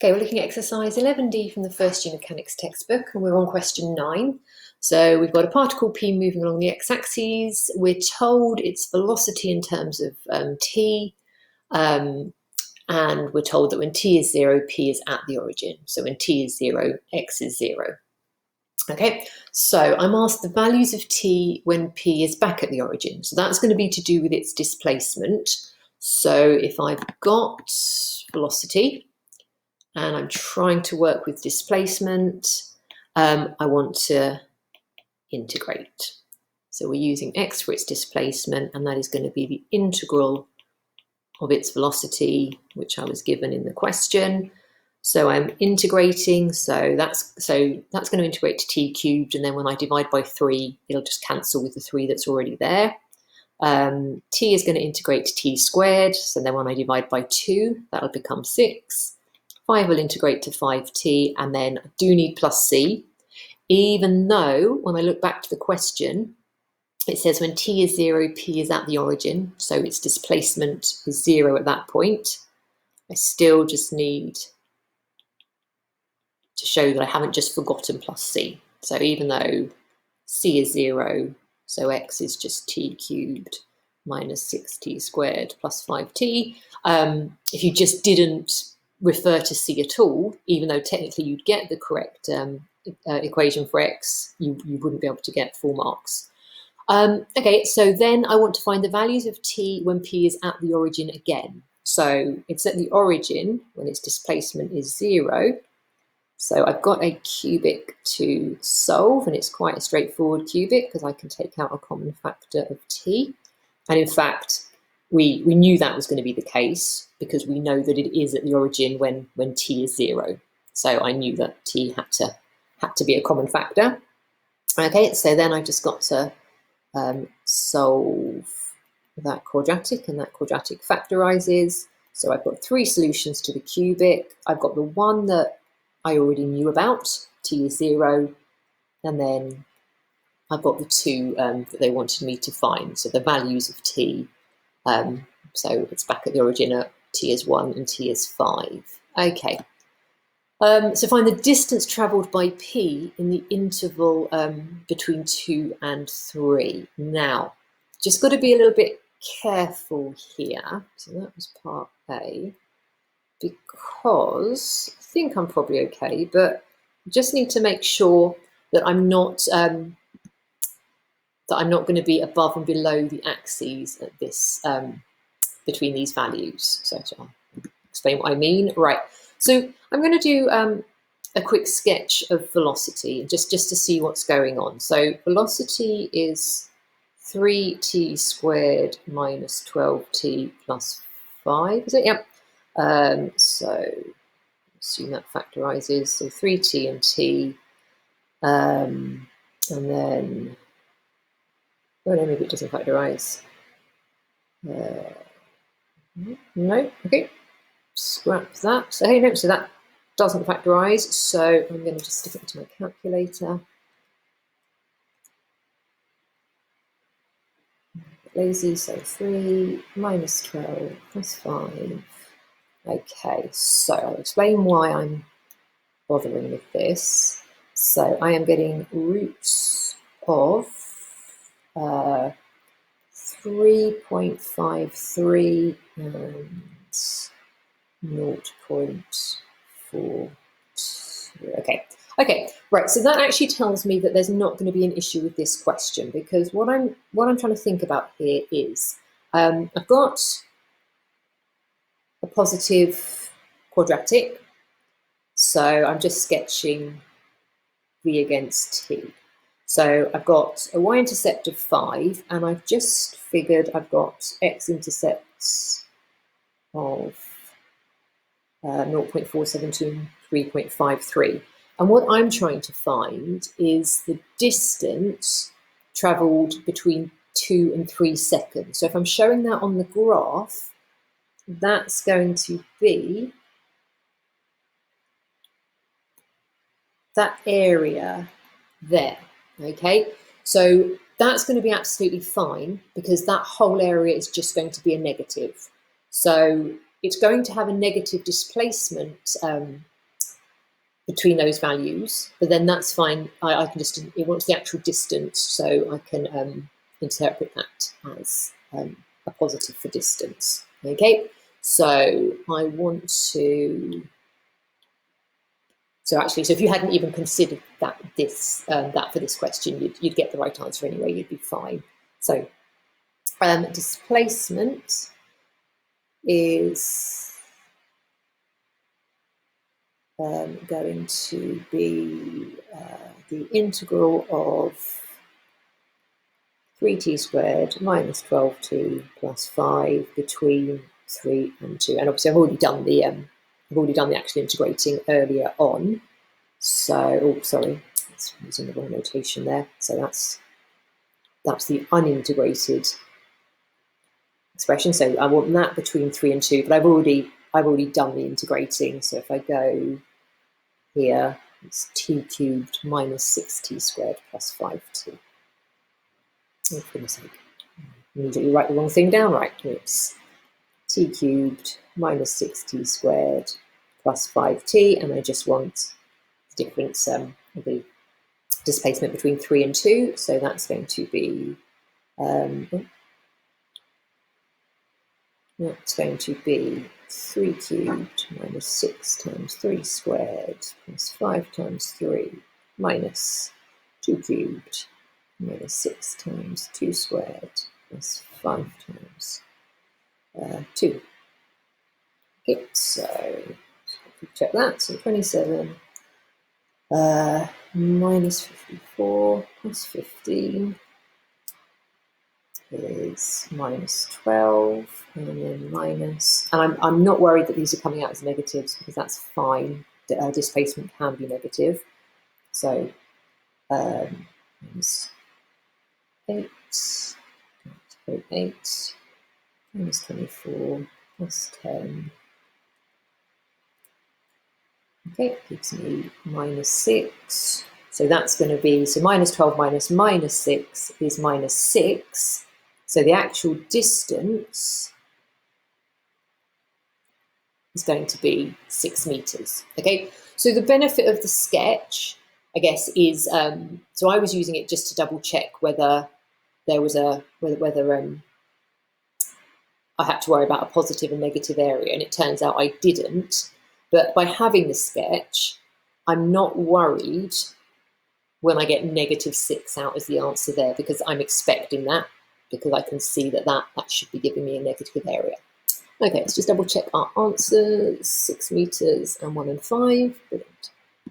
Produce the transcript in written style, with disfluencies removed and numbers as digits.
Okay, we're looking at exercise 11D from the first year mechanics textbook, and we're on question 9. So we've got a particle P moving along the x-axis. We're told its velocity in terms of t, and we're told that when t is 0, P is at the origin. So when t is 0, x is 0. Okay, so I'm asked the values of t when P is back at the origin. So that's going to be to do with its displacement. So if I've got velocity, and I'm trying to work with displacement, I want to integrate. So we're using x for its displacement, and that is going to be the integral of its velocity, which I was given in the question. So I'm integrating, so that's going to integrate to t cubed, and then when I divide by 3, it'll just cancel with the 3 that's already there. T is going to integrate to t squared, so then when I divide by 2, that'll become 6. 5 will integrate to 5t, and then I do need plus c, even though when I look back to the question, it says when t is 0, P is at the origin, so its displacement is 0 at that point. I still just need to show that I haven't just forgotten plus c. So even though c is 0, so x is just t cubed minus 6t squared plus 5t. If you just didn't refer to c at all, even though technically you'd get the correct equation for x, you wouldn't be able to get 4 marks. Okay, so then I want to find the values of t when P is at the origin again. So it's at the origin when its displacement is 0. So I've got a cubic to solve, and it's quite a straightforward cubic because I can take out a common factor of t. And in fact, we knew that was going to be the case because we know that it is at the origin when t is 0. So I knew that t had to be a common factor. Okay, so then I just got to solve that quadratic, and that quadratic factorizes. So I've got 3 solutions to the cubic. I've got the one that I already knew about, t is 0, and then I've got the 2 that they wanted me to find, so the values of t. So it's back at the origin at t is 1 and t is 5. Okay. So find the distance travelled by P in the interval between 2 and 3. Now, just got to be a little bit careful here. So that was part A, because I think I'm probably okay, but I just need to make sure that I'm not going to be above and below the axes at this between these values. So I'll explain what I mean. Right. So I'm going to do a quick sketch of velocity just to see what's going on. So velocity is 3t squared minus 12t plus 5, is it? Yep. So assume that factorizes. So 3t and t, and then, oh no, maybe it doesn't factorize. No, okay. Scrap that. So hey, no, so that doesn't factorize. So I'm going to just stick it into my calculator. Lazy, so 3 minus 12 plus 5. Okay, so I'll explain why I'm bothering with this. So I am getting roots of 3.53 and 0.42. Okay, right. So that actually tells me that there's not going to be an issue with this question, because what I'm trying to think about here is I've got a positive quadratic, so I'm just sketching v against t. So I've got a y-intercept of 5, and I've just figured I've got x-intercepts of 0.472 and 3.53. And what I'm trying to find is the distance travelled between 2 and 3 seconds. So if I'm showing that on the graph, that's going to be that area there, okay? So that's going to be absolutely fine because that whole area is just going to be a negative. So it's going to have a negative displacement between those values, but then that's fine. I can just, it wants the actual distance, so I can interpret that as a positive for distance. Okay, so I want to, so if you hadn't even considered that that for this question, you'd get the right answer anyway, you'd be fine. So displacement is going to be the integral of 3t squared minus 12t plus 5 between 3 and 2. And obviously I've already done the actual integrating earlier on. So, oh, sorry, it's using the wrong notation there. So that's the unintegrated expression. So I want that between 3 and 2, but I've already done the integrating. So if I go here, it's t cubed minus 6t squared plus 5t. Oh, for goodness sake, immediately write the wrong thing down. Right, it's t cubed minus 6t squared plus 5t, and I just want the difference of the displacement between 3 and 2. So that's going to be that's going to be 3 cubed minus 6 times 3 squared plus 5 times 3 minus 2 cubed minus 6 times 2 squared plus 5 times 2. Okay, so check that. So 27 minus 54 plus 15 is minus 12, and then minus, and I'm not worried that these are coming out as negatives because that's fine. Displacement can be negative. So minus 8, 8 minus 24 plus 10. Okay, gives me minus 6. So that's going to be, so minus 12 minus 6 is minus 6. So the actual distance is going to be 6 meters. Okay, so the benefit of the sketch, I guess, is, so I was using it just to double check whether there was whether I had to worry about a positive and negative area, and it turns out I didn't. But by having the sketch, I'm not worried when I get -6 out as the answer there, because I'm expecting that, because I can see that should be giving me a negative area. Okay, let's just double check our answers. 6 meters and 1 and 5. Brilliant.